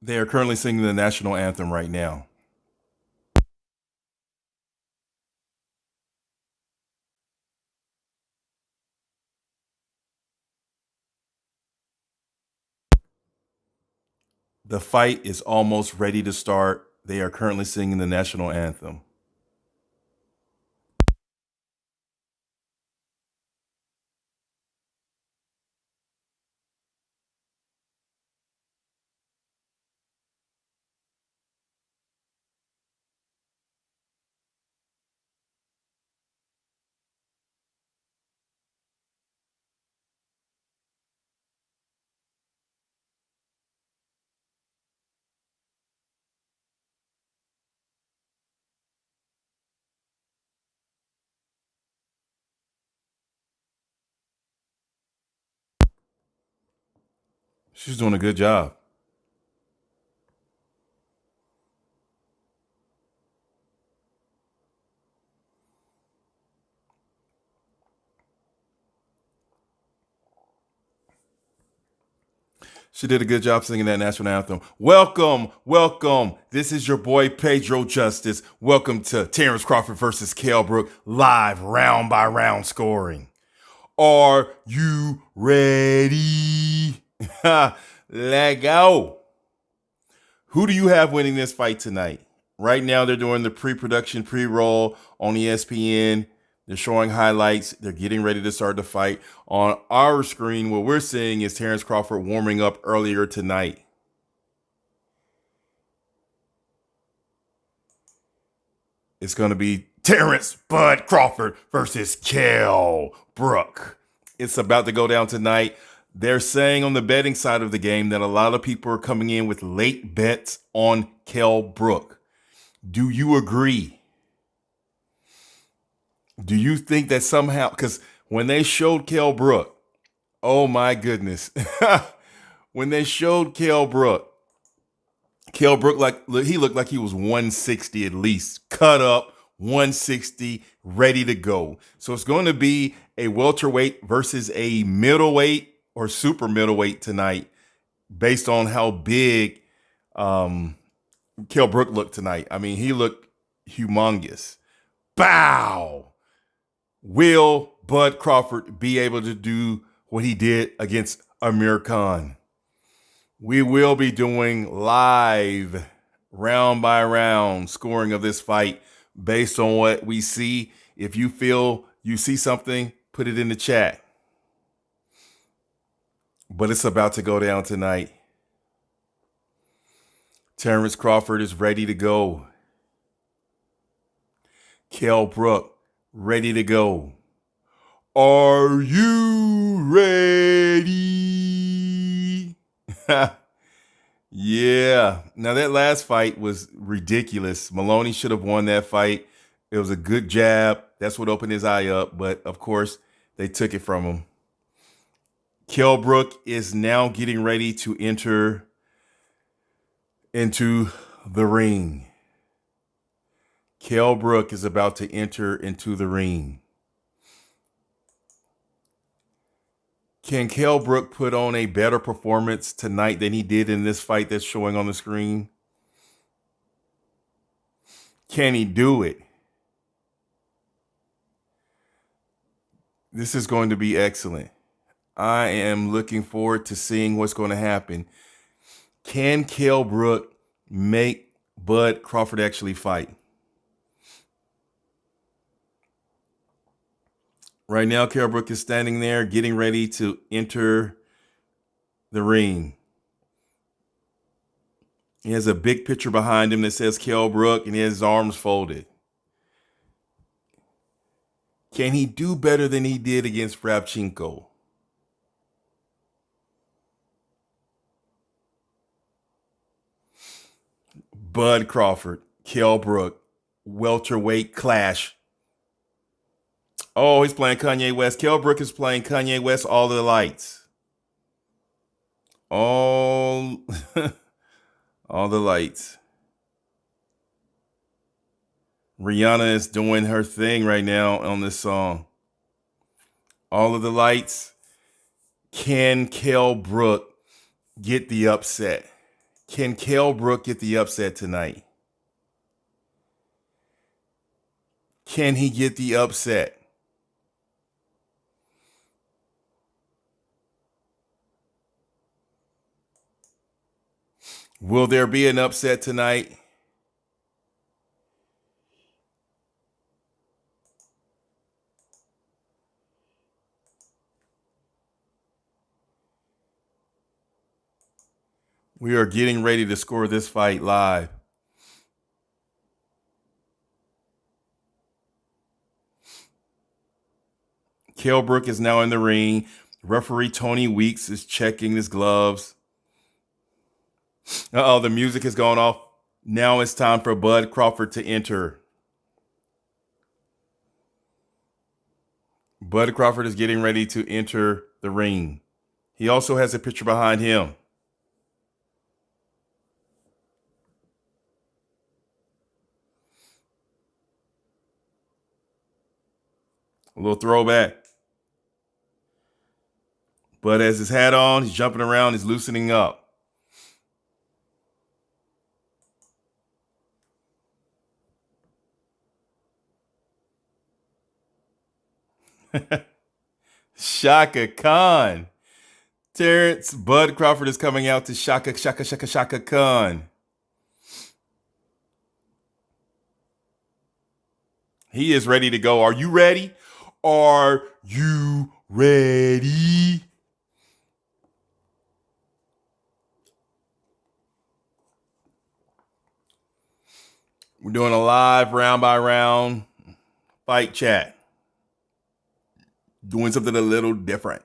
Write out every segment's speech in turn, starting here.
They are currently singing the national anthem right now. The fight is almost ready to start. They are currently singing the national anthem. She's doing a good job. She did a good job singing that national anthem. Welcome, welcome. This is your boy Pedro Justice. Welcome to Terence Crawford versus Kell Brook live round by round scoring. Are you ready? Let go. Who do you have winning this fight tonight? Right now, they're doing the pre-production pre-roll on ESPN. They're showing highlights. They're getting ready to start the fight. On our screen, what we're seeing is Terence Crawford warming up earlier tonight. It's going to be Terence Bud Crawford versus Kell Brook. It's about to go down tonight. They're saying on the betting side of the game that a lot of people are coming in with late bets on Kell Brook. Do you agree? Do you think that somehow, because when they showed Kell Brook, oh my goodness, when they showed Kell Brook he looked like he was 160 at least, cut up, 160, ready to go. So it's going to be a welterweight versus a middleweight or super middleweight tonight, based on how big Kell Brook looked tonight. I mean, he looked humongous. Bow. Will Bud Crawford be able to do what he did against Amir Khan? We will be doing live round by round scoring of this fight based on what we see. If you feel you see something, put it in the chat. But it's about to go down tonight. Terence Crawford is ready to go. Kell Brook, ready to go. Are you ready? Yeah. Now that last fight was ridiculous. Maloney should have won that fight. It was a good jab. That's what opened his eye up. But of course, they took it from him. Kell Brook is now getting ready to enter into the ring. Kell Brook is about to enter into the ring. Can Kell Brook put on a better performance tonight than he did in this fight that's showing on the screen? Can he do it? This is going to be excellent. I am looking forward to seeing what's going to happen. Can Kell Brook make Bud Crawford actually fight? Right now, Kell Brook is standing there getting ready to enter the ring. He has a big picture behind him that says Kell Brook, and he has his arms folded. Can he do better than he did against Rabchenko? Bud Crawford, Kell Brook, welterweight clash. Oh, he's playing Kanye West. Kell Brook is playing Kanye West, All the Lights. All, all the lights. Rihanna is doing her thing right now on this song. All of the lights. Can Kell Brook get the upset? Can Kell Brook get the upset tonight? Can he get the upset? Will there be an upset tonight? We are getting ready to score this fight live. Kell Brook is now in the ring. Referee Tony Weeks is checking his gloves. Uh-oh, the music has gone off. Now it's time for Bud Crawford to enter. Bud Crawford is getting ready to enter the ring. He also has a picture behind him. A little throwback. Bud has his hat on. He's jumping around. He's loosening up. Shaka Khan. Terence Bud Crawford is coming out to Shaka Khan. He is ready to go. Are you ready? Are you ready? We're doing a live round by round fight chat. Doing something a little different.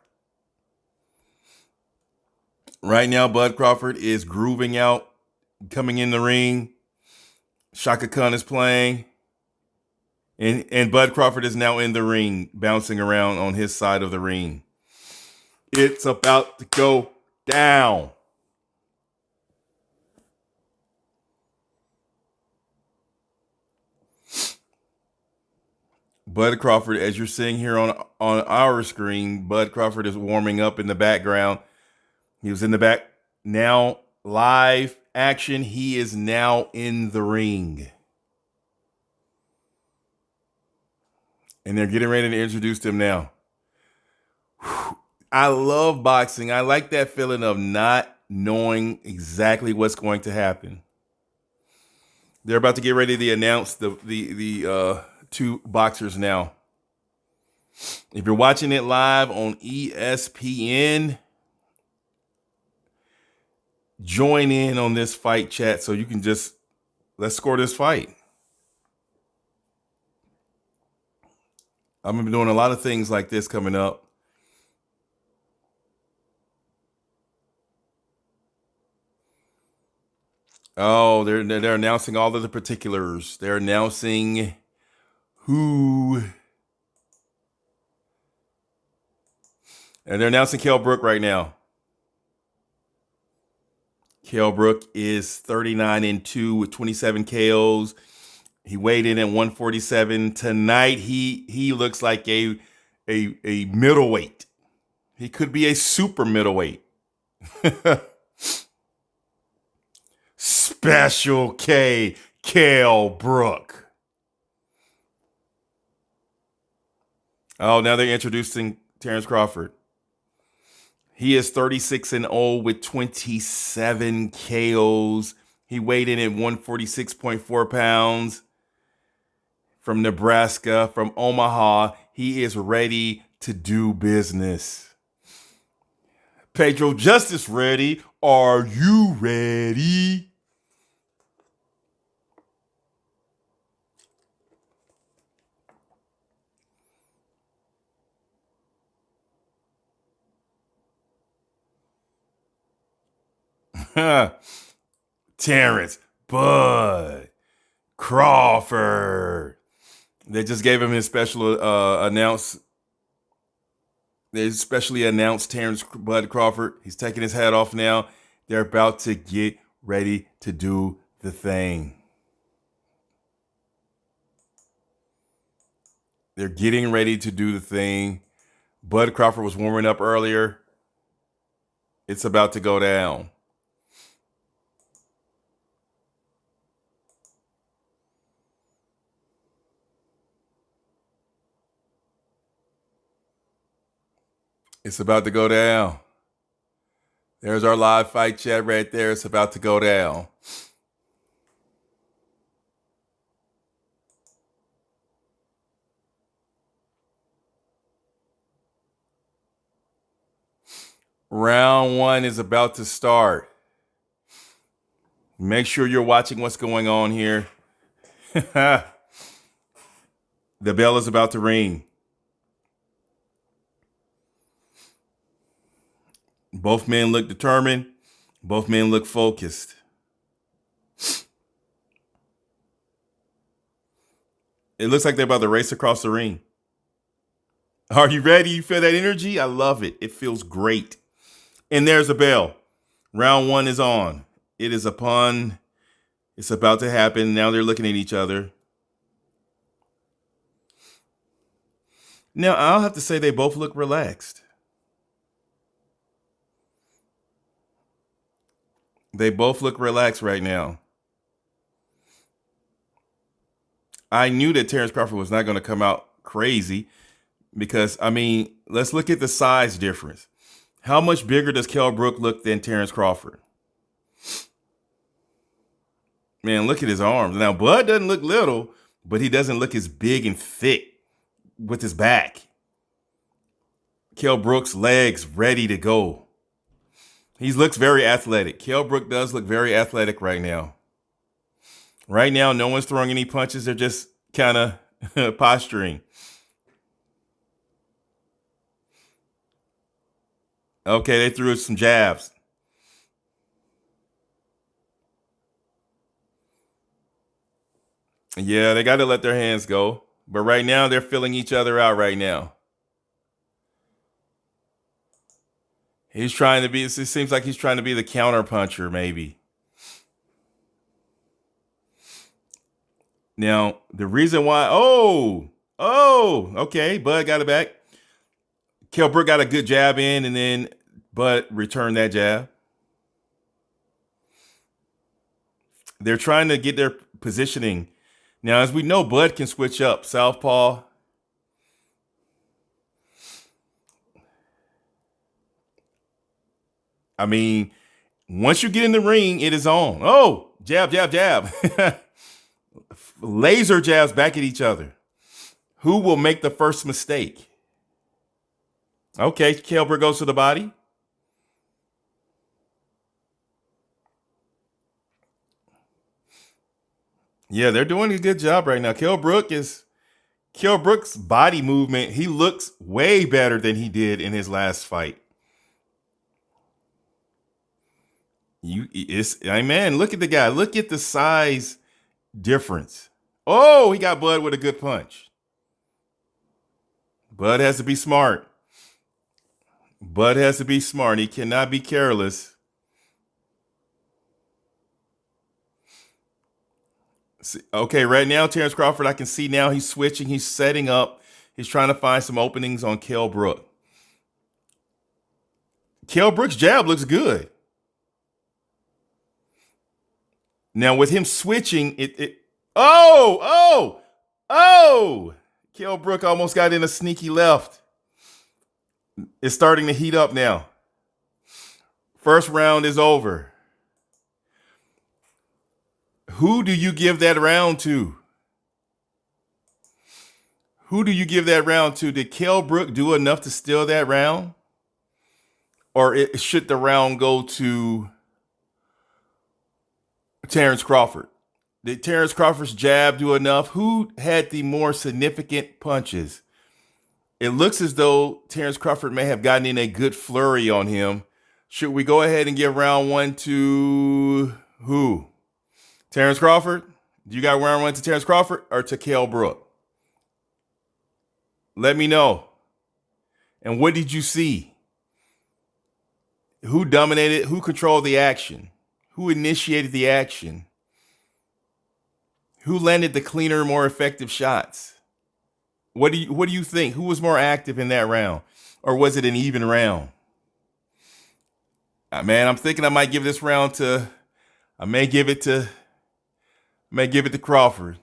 Right now, Bud Crawford is grooving out, coming in the ring. Shaka Khan is playing. And Bud Crawford is now in the ring, bouncing around on his side of the ring. It's about to go down. Bud Crawford, as you're seeing here on our screen, Bud Crawford is warming up in the background. He was in the back. Now, live action. He is now in the ring. And they're getting ready to introduce him now. Whew. I love boxing. I like that feeling of not knowing exactly what's going to happen. They're about to get ready to announce the two boxers now. If you're watching it live on ESPN, join in on this fight chat so you can let's score this fight. I'm going to be doing a lot of things like this coming up. Oh, they're announcing all of the particulars. They're announcing who. And they're announcing Kell Brook right now. Kell Brook is 39-2 with 27 KOs. He weighed in at 147. Tonight, he looks like a middleweight. He could be a super middleweight. Special K, Kell Brook. Oh, now they're introducing Terence Crawford. He is 36-0 with 27 KOs. He weighed in at 146.4 pounds. From Nebraska, from Omaha. He is ready to do business. Pedro Justice ready. Are you ready? Terence Bud Crawford. They just gave him his special They specially announced Terence Bud Crawford. He's taking his hat off now. They're about to get ready to do the thing. They're getting ready to do the thing. Bud Crawford was warming up earlier. It's about to go down. It's about to go down. There's our live fight chat right there. It's about to go down. Round one is about to start. Make sure you're watching what's going on here. The bell is about to ring. Both men look determined. Both men look focused. It looks like they're about to race across the ring. Are you ready? You feel that energy? I love it. It feels great. And there's a bell. Round one is on. It is upon. It's about to happen. Now they're looking at each other. Now, I'll have to say they both look relaxed. They both look relaxed right now. I knew that Terence Crawford was not going to come out crazy because, I mean, let's look at the size difference. How much bigger does Kell Brook look than Terence Crawford? Man, look at his arms. Now, Bud doesn't look little, but he doesn't look as big and thick with his back. Kell Brook's legs ready to go. He looks very athletic. Kell Brook does look very athletic right now. Right now, no one's throwing any punches. They're just kind of posturing. Okay, they threw some jabs. Yeah, they got to let their hands go. But right now, they're filling each other out right now. He's trying to be, it seems like he's trying to be the counter puncher, maybe. Now, the reason why, okay, Bud got it back. Kell Brook got a good jab in, and then Bud returned that jab. They're trying to get their positioning. Now, as we know, Bud can switch up. Southpaw. I mean, once you get in the ring, it is on. Oh, jab, jab, jab. Laser jabs back at each other. Who will make the first mistake? Okay, Kell Brook goes to the body. Yeah, they're doing a good job right now. Kell Brook's body movement, he looks way better than he did in his last fight. Man, look at the guy. Look at the size difference. Oh, he got Bud with a good punch. Bud has to be smart. Bud has to be smart. He cannot be careless. Okay, right now, Terence Crawford, I can see now he's switching. He's setting up. He's trying to find some openings on Kell Brook. Kell Brook's jab looks good. Now, with him switching, oh! Kell Brook almost got in a sneaky left. It's starting to heat up now. First round is over. Who do you give that round to? Who do you give that round to? Did Kell Brook do enough to steal that round? Or should the round go to Terence Crawford? Did Terence Crawford's jab do enough? Who had the more significant punches? It looks as though Terence Crawford may have gotten in a good flurry on him. Should we go ahead and give round one to who? Terence Crawford? Do you got round one to Terence Crawford or to Kell Brook? Let me know. And what did you see? Who dominated? Who controlled the action? Who initiated the action? Who landed the cleaner, more effective shots? What do you think? Who was more active in that round? Or was it an even round? Man, I'm thinking I might give this round to I may give it to Crawford.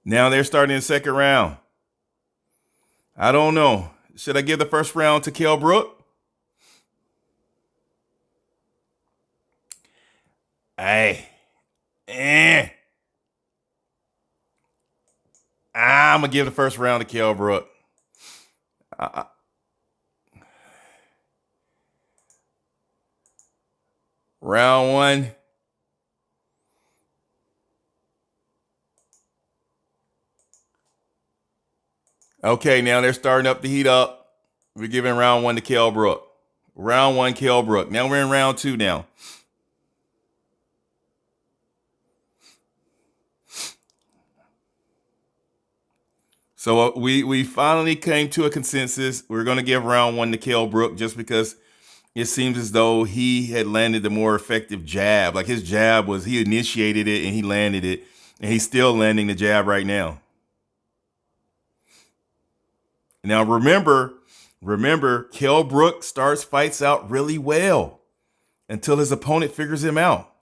Now they're starting the second round. I don't know. Should I give the first round to Kell Brook? Hey, I'm gonna give the first round to Kell Brook. Uh, round one. Okay, now they're starting up the heat up. We're giving round one to Kell Brook. Round one, Kell Brook. Now we're in round two now. So we finally came to a consensus. We're going to give round one to Kell Brook just because it seems as though he had landed the more effective jab. Like his jab was, he initiated it and he landed it. And he's still landing the jab right now. Now remember, Kell Brook starts fights out really well until his opponent figures him out.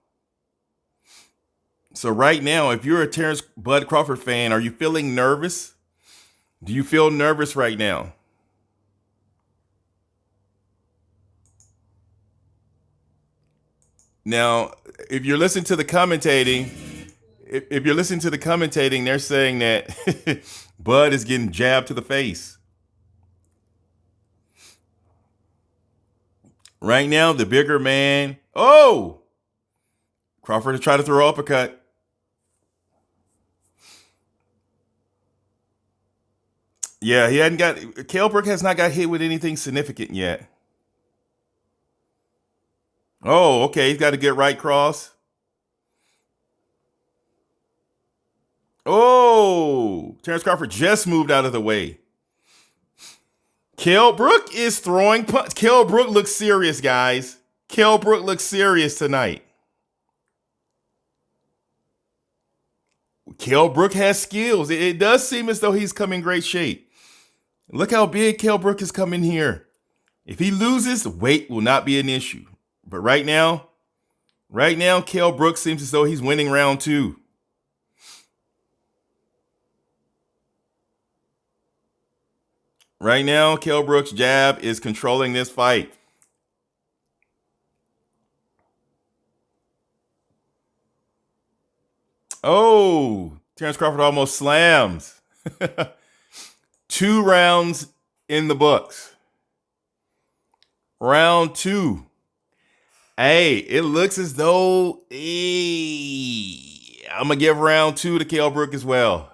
So right now, if you're a Terence Bud Crawford fan, are you feeling nervous? Do you feel nervous right now? Now, if you're listening to the commentating, if you're listening to the commentating, they're saying that Bud is getting jabbed to the face. Right now, the bigger man. Oh! Crawford has tried to throw uppercut. Yeah, he hadn't got. Kell Brook has not got hit with anything significant yet. Oh, okay. He's got a good right cross. Oh, Terence Crawford just moved out of the way. Kell Brook is throwing punch. Kell Brook looks serious, guys. Kell Brook looks serious tonight. Kell Brook has skills. It does seem as though he's come in great shape. Look how big Kell Brook has come in here. If he loses, weight will not be an issue. But right now, Kell Brook seems as though he's winning round two. Right now, Kell Brook's jab is controlling this fight. Oh, Terence Crawford almost slams. 2 rounds in the books. Round two. Hey, it looks as though I'm going to give round two to Kell Brook as well.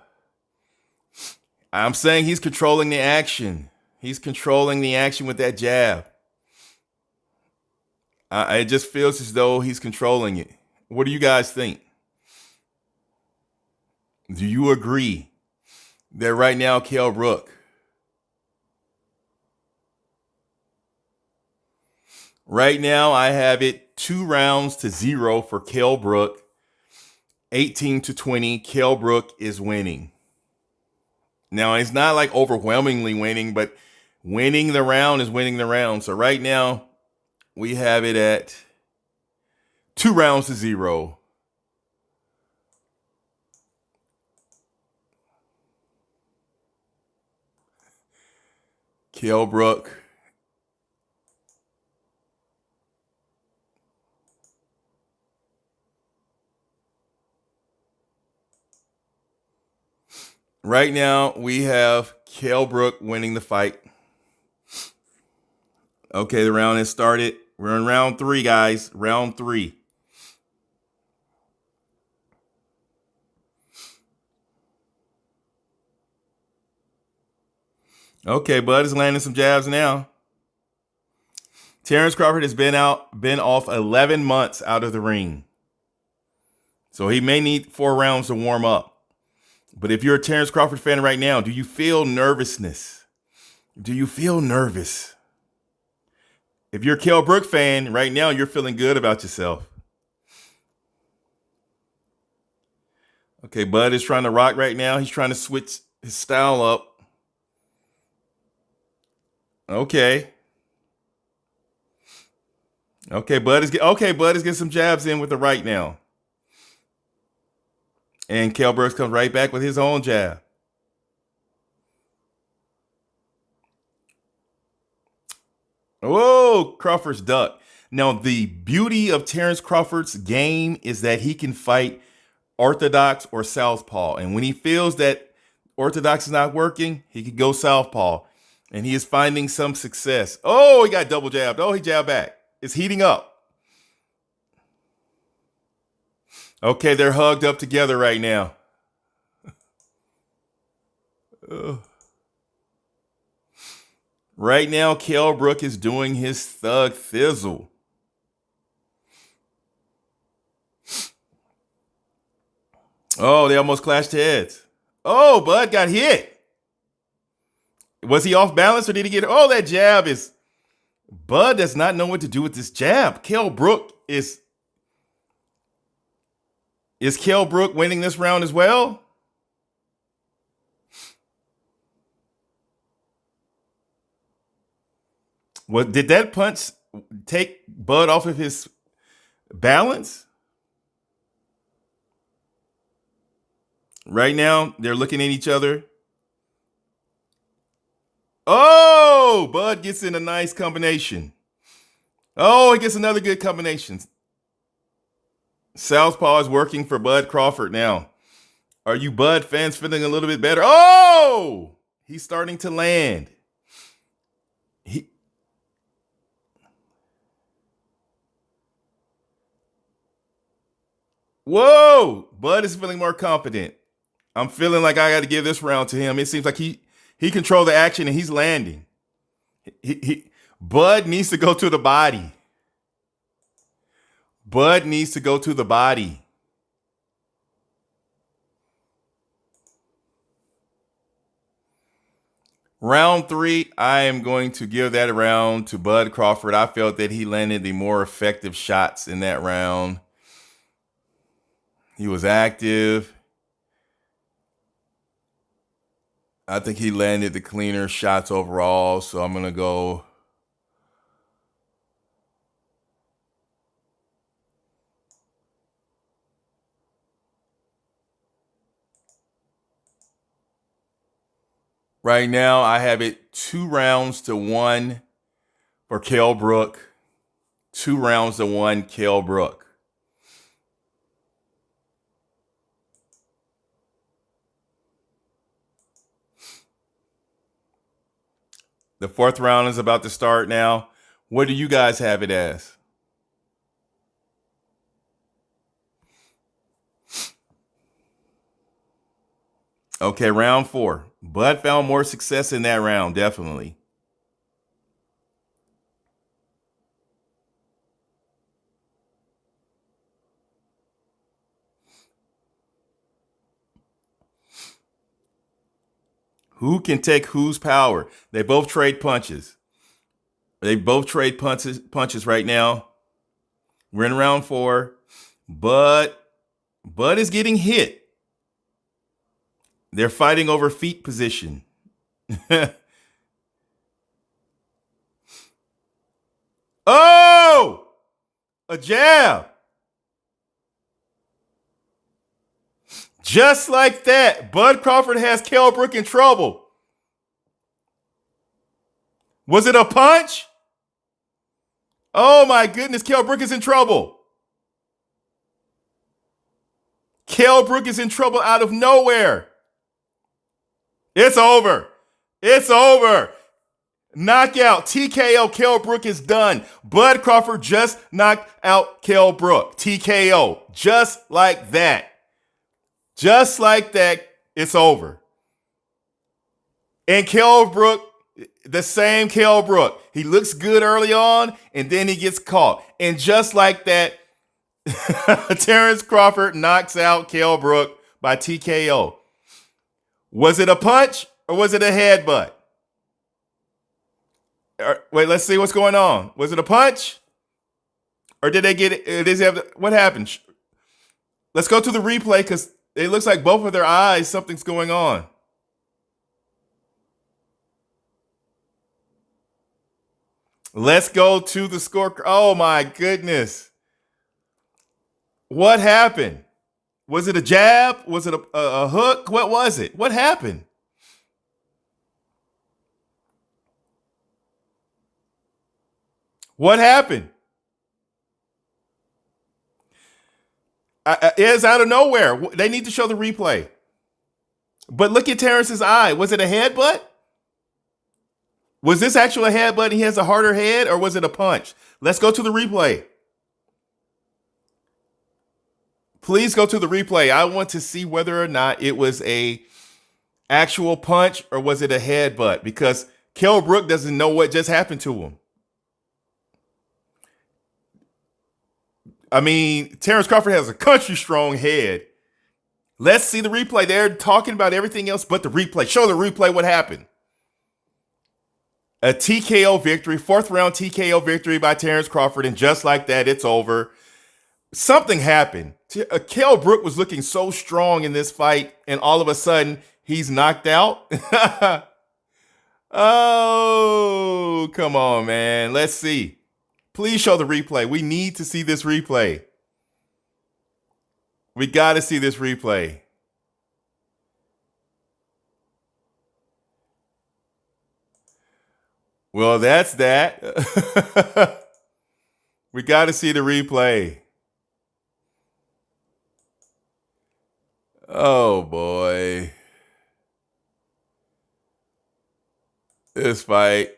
I'm saying he's controlling the action. He's controlling the action with that jab. It just feels as though he's controlling it. What do you guys think? Do you agree that right now Kell Brook? Right now I have it 2 rounds to 0 for Kell Brook. 18-20, Kell Brook is winning. Now, it's not like overwhelmingly winning, but winning the round is winning the round. So right now, we have it at 2 rounds to 0. Kell Brook. Right now, we have Kell Brook winning the fight. Okay, the round has started. We're in round 3, guys. Round 3. Okay, Bud is landing some jabs now. Terence Crawford has been off 11 months out of the ring. So he may need 4 rounds to warm up. But if you're a Terence Crawford fan right now, do you feel nervousness? Do you feel nervous? If you're a Kell Brook fan right now, you're feeling good about yourself. Okay, Bud is trying to rock right now. He's trying to switch his style up. Okay. Bud is getting some jabs in with the right now. And Kell Brook comes right back with his own jab. Whoa, Crawford's duck. Now, the beauty of Terence Crawford's game is that he can fight orthodox or southpaw. And when he feels that orthodox is not working, he can go southpaw. And he is finding some success. Oh, he got double jabbed. Oh, he jabbed back. It's heating up. Okay, they're hugged up together right now. Right now, Kell Brook is doing his thug thizzle. Oh, they almost clashed heads. Oh, Bud got hit. Was he off balance or did he get it? Oh, that jab is... Bud does not know what to do with this jab. Kell Brook is... Is Kell Brook winning this round as well? What did that punch take Bud off of his balance? Right now, they're looking at each other. Oh, Bud gets in a nice combination. Oh, he gets another good combination. Southpaw is working for Bud Crawford now. Are you Bud fans feeling a little bit better? Oh, he's starting to land. Whoa, Bud is feeling more confident. I'm feeling like I got to give this round to him. It seems like he controlled the action and he's landing. Bud needs to go to the body. Bud needs to go to the body. Round 3, I am going to give that round to Bud Crawford. I felt that he landed the more effective shots in that round. He was active. I think he landed the cleaner shots overall, so I'm going to go. Right now, I have it 2-1 for Kell Brook. 2-1, Kell Brook. The 4th round is about to start now. What do you guys have it as? Okay, round 4. Bud found more success in that round, definitely. Who can take whose power? They both trade punches. They both trade punches right now. We're in round 4. Bud is getting hit. They're fighting over feet position. Oh! A jab. Just like that, Bud Crawford has Kell Brook in trouble. Was it a punch? Oh my goodness, Kell Brook is in trouble. Kell Brook is in trouble out of nowhere. It's over. It's over. Knockout. TKO. Kell Brook is done. Bud Crawford just knocked out Kell Brook. TKO. Just like that. Just like that, it's over. And Kell Brook, the same Kell Brook. He looks good early on, and then he gets caught. And just like that, Terence Crawford knocks out Kell Brook by TKO. Was it a punch or was it a headbutt? Wait, let's see what's going on. Was it a punch? Or did they get it? What happened? Let's go to the replay because it looks like both of their eyes, something's going on. Let's go to the score. Oh my goodness. What happened? Was it a jab? Was it a hook? What was it? What happened? What happened? It's out of nowhere. They need to show the replay. But look at Terrence's eye. Was it a headbutt? Was this actually a headbutt and he has a harder head, or was it a punch? Let's go to the replay. Please go to the replay. I want to see whether or not it was a actual punch or was it a headbutt, because Kell Brook doesn't know what just happened to him. I mean, Terence Crawford has a country strong head. Let's see the replay. They're talking about everything else but the replay. Show the replay what happened. A TKO victory, fourth round TKO victory by Terence Crawford, and just like that, it's over. Something happened. Kell Brook was looking so strong in this fight, and all of a sudden, he's knocked out. Oh, come on, man. Let's see. Please show the replay. We need to see this replay. We got to see this replay. Well, that's that. We got to see the replay. Oh, boy. This fight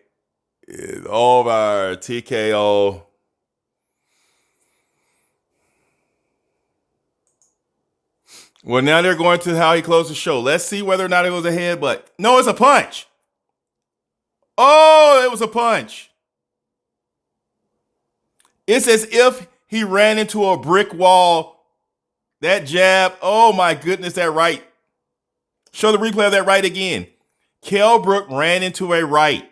is over. TKO. Well, now they're going to how he closed the show. Let's see whether or not it was a headbutt. No, it's a punch. Oh, it was a punch. It's as if he ran into a brick wall. That jab. Oh, my goodness, that right. Show the replay of that right again. Kell Brook ran into a right.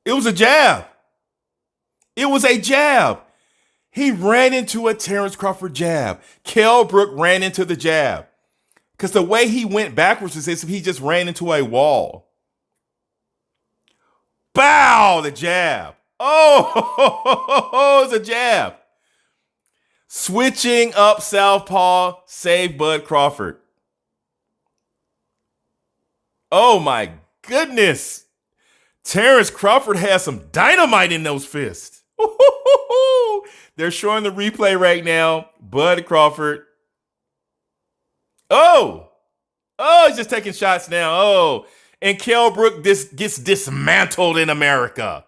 It was a jab. It was a jab. He ran into a Terence Crawford jab. Kell Brook ran into the jab. Because the way he went backwards is as if he just ran into a wall. Bow, the jab. Oh, it's a jab. Switching up southpaw, save Bud Crawford. Oh my goodness. Terence Crawford has some dynamite in those fists. They're showing the replay right now. Bud Crawford. Oh, he's just taking shots now. Oh, and Kell Brook gets dismantled in America.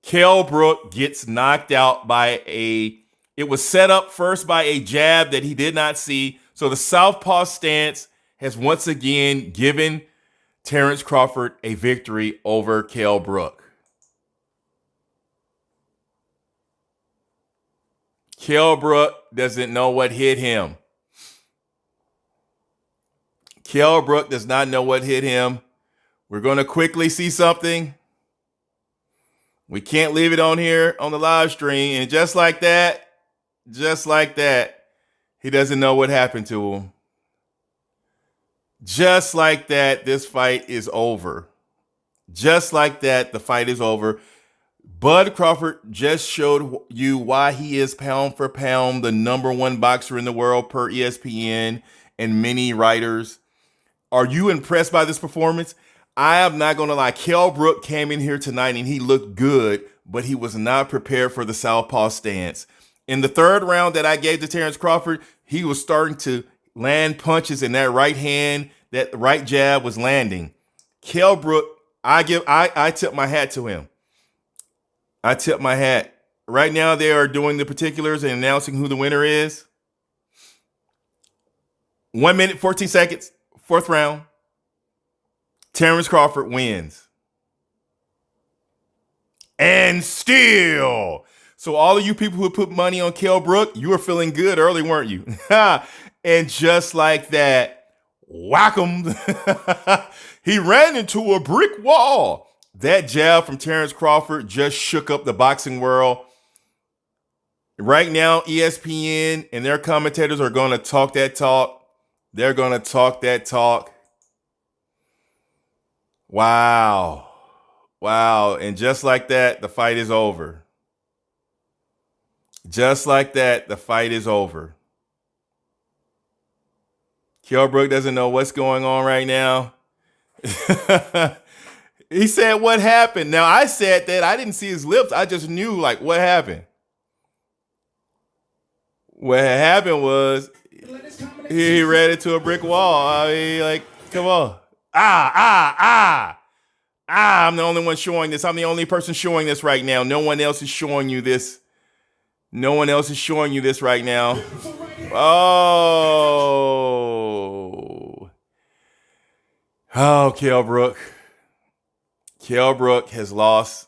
Kell Brook gets knocked out by it was set up first by a jab that he did not see. So the southpaw stance has once again given Terence Crawford a victory over Kell Brook. Kell Brook doesn't know what hit him. Kell Brook does not know what hit him. We're going to quickly see something. We can't leave it on here on the live stream. And just like that, he doesn't know what happened to him. Just like that, this fight is over. Just like that, the fight is over. Bud Crawford just showed you why he is pound for pound the number one boxer in the world per ESPN and many writers. Are you impressed by this performance? I am not going to lie. Kell Brook came in here tonight and he looked good, but he was not prepared for the southpaw stance. In the third round that I gave to Terence Crawford, he was starting to land punches in that right hand, that right jab was landing. Kell Brook, I tip my hat to him. I tip my hat. Right now they are doing the particulars and announcing who the winner is. 1 minute, 14 seconds, fourth round. Terence Crawford wins. And still. So all of you people who put money on Kell Brook, you were feeling good early, weren't you? And just like that, whack him. He ran into a brick wall. That jab from Terence Crawford just shook up the boxing world. Right now, ESPN and their commentators are going to talk that talk. They're going to talk that talk. Wow. And just like that, the fight is over. Just like that, the fight is over. Kell Brook doesn't know what's going on right now. He said, what happened? Now, I said that. I didn't see his lips. I just knew, like, what happened? What happened was he ran into a brick wall. I mean, like, come on. I'm the only one showing this. I'm the only person showing this right now. No one else is showing you this. No one else is showing you this right now. Oh. Oh, Kell Brook. Kell Brook has lost,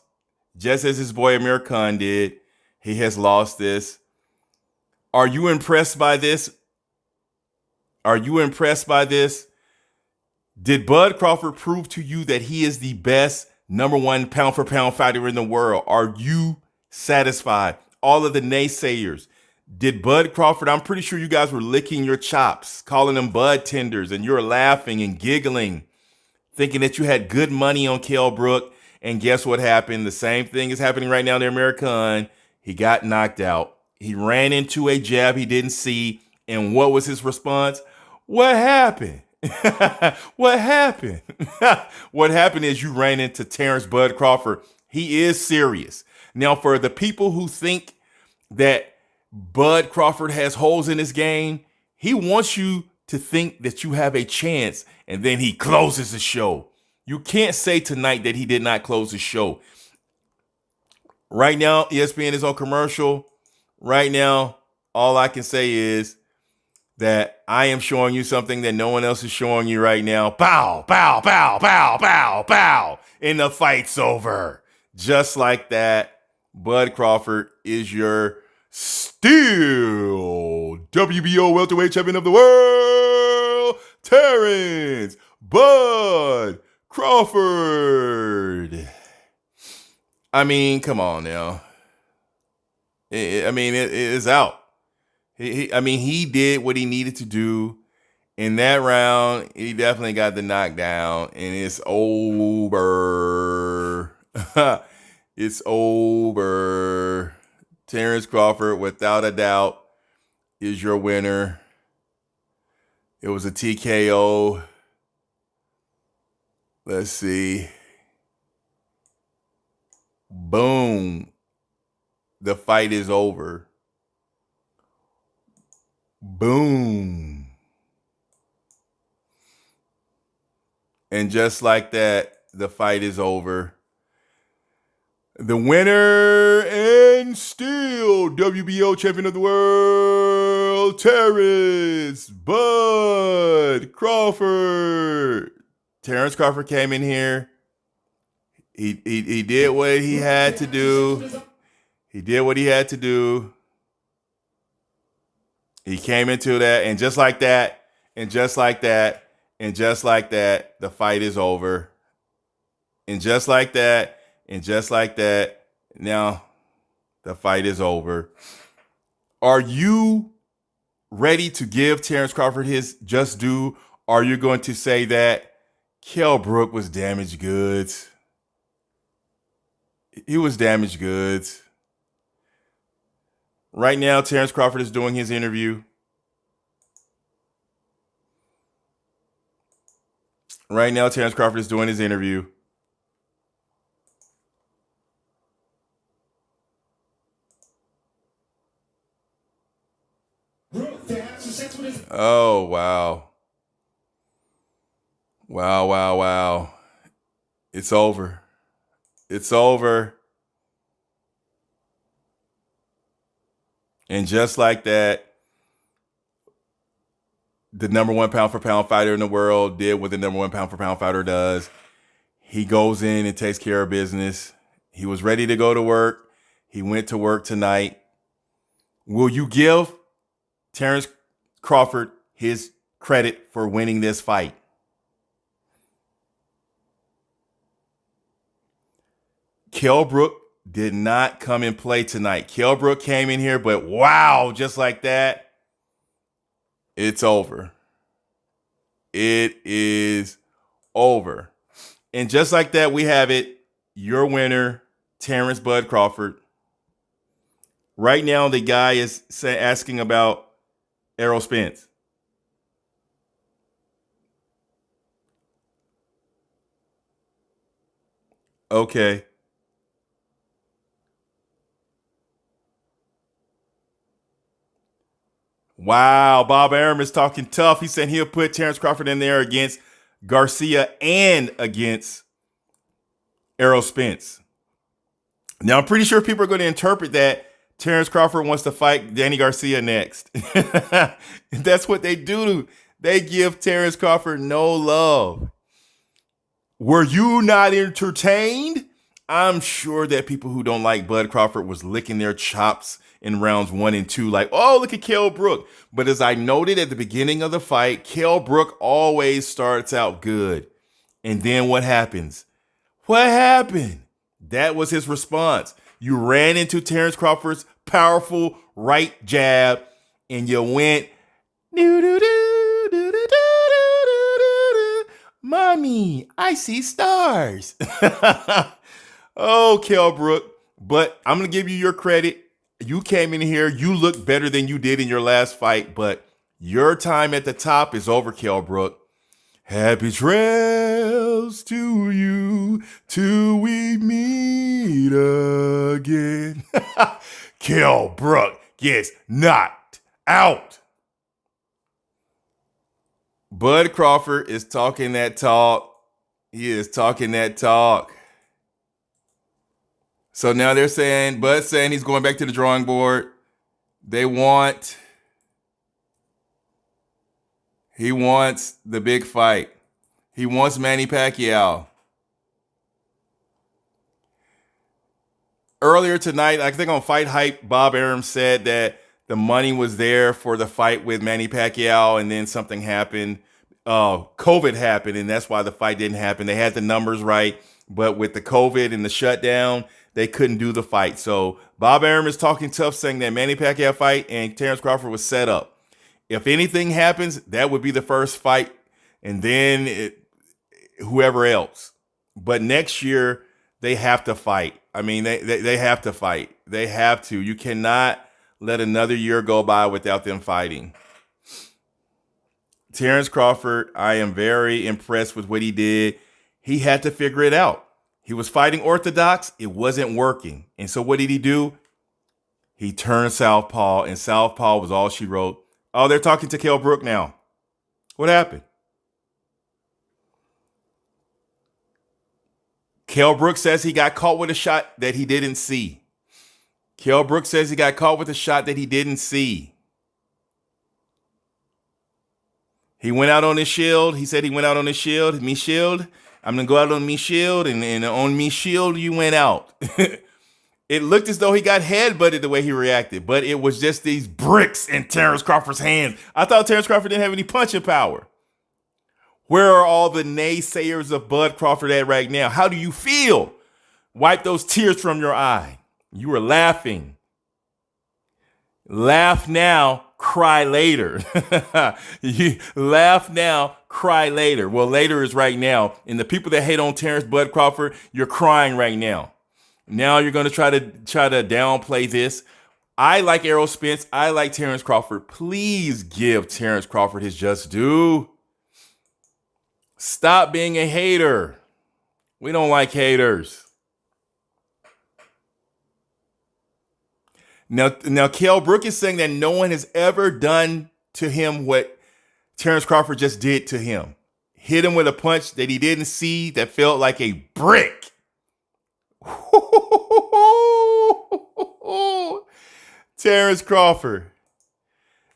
just as his boy Amir Khan did. He has lost this. Are you impressed by this? Are you impressed by this? Did Bud Crawford prove to you that he is the best number one pound for pound fighter in the world? Are you satisfied? All of the naysayers. Did Bud Crawford, I'm pretty sure you guys were licking your chops, calling them Bud tenders, and you were laughing and giggling, thinking that you had good money on Kell Brook. And guess what happened? The same thing is happening right now to Amir Khan. He got knocked out. He ran into a jab he didn't see. And what was his response? What happened? What happened? What happened is you ran into Terence Bud Crawford. He is serious. Now, for the people who think that Bud Crawford has holes in his game, he wants you to think that you have a chance, and then he closes the show. You can't say tonight that he did not close the show. Right now, ESPN is on commercial. Right now, all I can say is that I am showing you something that no one else is showing you right now. Pow, pow, pow, pow, pow, pow. And the fight's over. Just like that, Bud Crawford is your still WBO welterweight champion of the world, Terence Bud Crawford. I mean, come on now. It is out. He did what he needed to do in that round. He definitely got the knockdown, and it's over. It's over. Terence Crawford, without a doubt, is your winner. It was a TKO. Let's see. Boom. The fight is over. Boom. And just like that, the fight is over. The winner and still WBO champion of the world, Terence Bud Crawford. Terence Crawford came in here. He did what he had to do. He did what he had to do. He came into that, and just like that, and just like that, and just like that, the fight is over. And just like that, and just like that, now the fight is over. Are you ready to give Terence Crawford his just due? Are you going to say that Kell Brook was damaged goods? He was damaged goods. Right now, Terence Crawford is doing his interview. Right now, Terence Crawford is doing his interview. Oh, wow. Wow, wow, wow. It's over. It's over. And just like that, the number one pound for pound fighter in the world did what the number one pound for pound fighter does. He goes in and takes care of business. He was ready to go to work. He went to work tonight. Will you give Terence Crawford his credit for winning this fight? Kell Brook did not come and play tonight. Kell Brook came in here, but wow, just like that, it's over. It is over. And just like that, we have it. Your winner, Terence Bud Crawford. Right now, the guy is asking about Errol Spence. Okay. Wow, Bob Arum is talking tough. He said he'll put Terence Crawford in there against Garcia and against Errol Spence. Now, I'm pretty sure people are going to interpret that Terence Crawford wants to fight Danny Garcia next. That's what they do. They give Terence Crawford no love. Were you not entertained? I'm sure that people who don't like Bud Crawford was licking their chops in rounds 1 and 2, like, oh, look at Kell Brook. But as I noted at the beginning of the fight, Kell Brook always starts out good. And then what happens? What happened? That was his response. You ran into Terence Crawford's powerful right jab and you went, doo doo doo doo doo doo doo. Mommy, I see stars. Oh, Kell Brook. But I'm going to give you your credit. You came in here, you look better than you did in your last fight, but your time at the top is over, Kell Brook. Happy trails to you till we meet again. Kell Brook gets knocked out. Bud Crawford is talking that talk. He is talking that talk. So now they're saying, Bud's saying he's going back to the drawing board. He wants the big fight. He wants Manny Pacquiao. Earlier tonight, I think on Fight Hype, Bob Arum said that the money was there for the fight with Manny Pacquiao, and then something happened. COVID happened, and that's why the fight didn't happen. They had the numbers right, but with the COVID and the shutdown, they couldn't do the fight. So Bob Arum is talking tough, saying that Manny Pacquiao fight and Terence Crawford was set up. If anything happens, that would be the first fight, and then whoever else. But next year, they have to fight. I mean, they have to fight. They have to. You cannot let another year go by without them fighting. Terence Crawford, I am very impressed with what he did. He had to figure it out. He was fighting orthodox. It wasn't working. And so what did he do? He turned southpaw, and southpaw was all she wrote. Oh, they're talking to Kell Brook now. What happened? Kell Brook says he got caught with a shot that he didn't see. Kell Brook says he got caught with a shot that he didn't see. He went out on his shield. He said he went out on his shield. Me shield. I'm going to go out on me shield. And on me shield, you went out. It looked as though he got headbutted the way he reacted. But it was just these bricks in Terence Crawford's hands. I thought Terence Crawford didn't have any punching power. Where are all the naysayers of Bud Crawford at right now? How do you feel? Wipe those tears from your eye. You were laughing. Laugh now, cry later. You laugh now, cry later. Well, later is right now. And the people that hate on Terence Bud Crawford, you're crying right now. Now you're going to try to downplay this. I like Errol Spence. I like Terence Crawford. Please give Terence Crawford his just due. Stop being a hater. We don't like haters. Now, Kell Brook is saying that no one has ever done to him what Terence Crawford just did to him. Hit him with a punch that he didn't see that felt like a brick. Terence Crawford.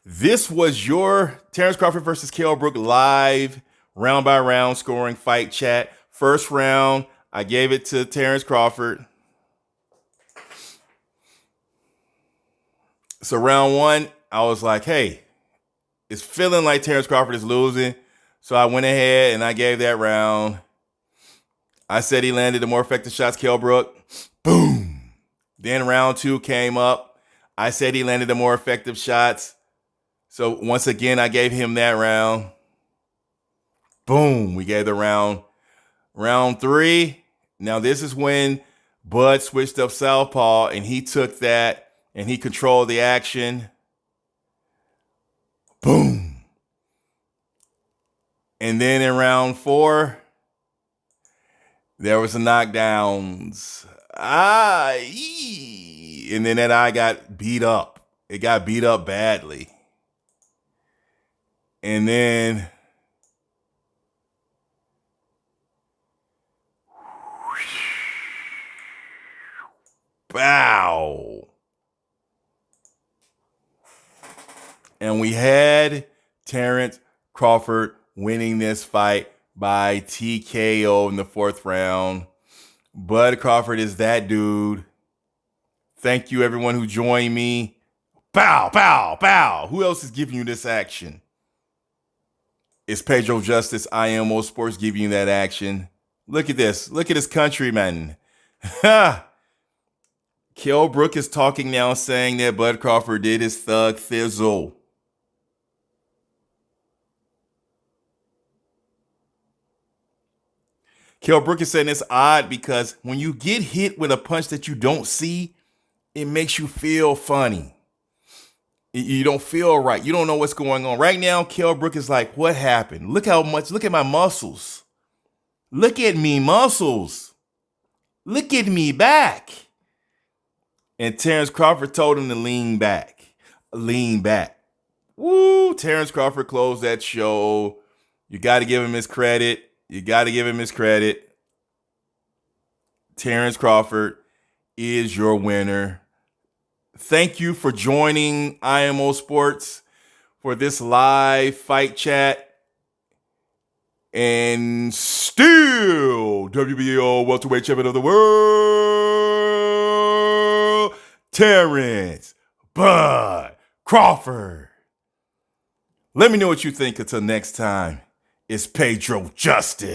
This was your Terence Crawford versus Kell Brook live round by round scoring fight chat. First round, I gave it to Terence Crawford. So round one, I was like, hey, it's feeling like Terence Crawford is losing. So I went ahead and I gave that round. I said he landed the more effective shots, Kell Brook. Boom. Then round two came up. I said he landed the more effective shots. So once again, I gave him that round. Boom. We gave the round. Round three. Now this is when Bud switched up southpaw and he took that and he controlled the action. Boom. And then in round four, There was some knockdowns. And then that eye got beat up. It got beat up badly. And then bow. And we had Terence Crawford winning this fight by TKO in the 4th round. Bud Crawford is that dude. Thank you, everyone who joined me. Bow, bow, bow. Who else is giving you this action? It's Pedro Justice, IMO Sports, giving you that action. Look at this. Look at his countryman. Kell Brook is talking now, saying that Bud Crawford did his thug thizzle. Kell Brook is saying it's odd because when you get hit with a punch that you don't see, it makes you feel funny. You don't feel right. You don't know what's going on. Right now, Kell Brook is like, what happened? Look at my muscles. Look at me muscles. Look at me back. And Terence Crawford told him to lean back. Lean back. Woo, Terence Crawford closed that show. You got to give him his credit. You got to give him his credit. Terence Crawford is your winner. Thank you for joining IMO Sports for this live fight chat. And still WBO welterweight champion of the world, Terence Bud Crawford. Let me know what you think. Until next time, it's Pedro Justice.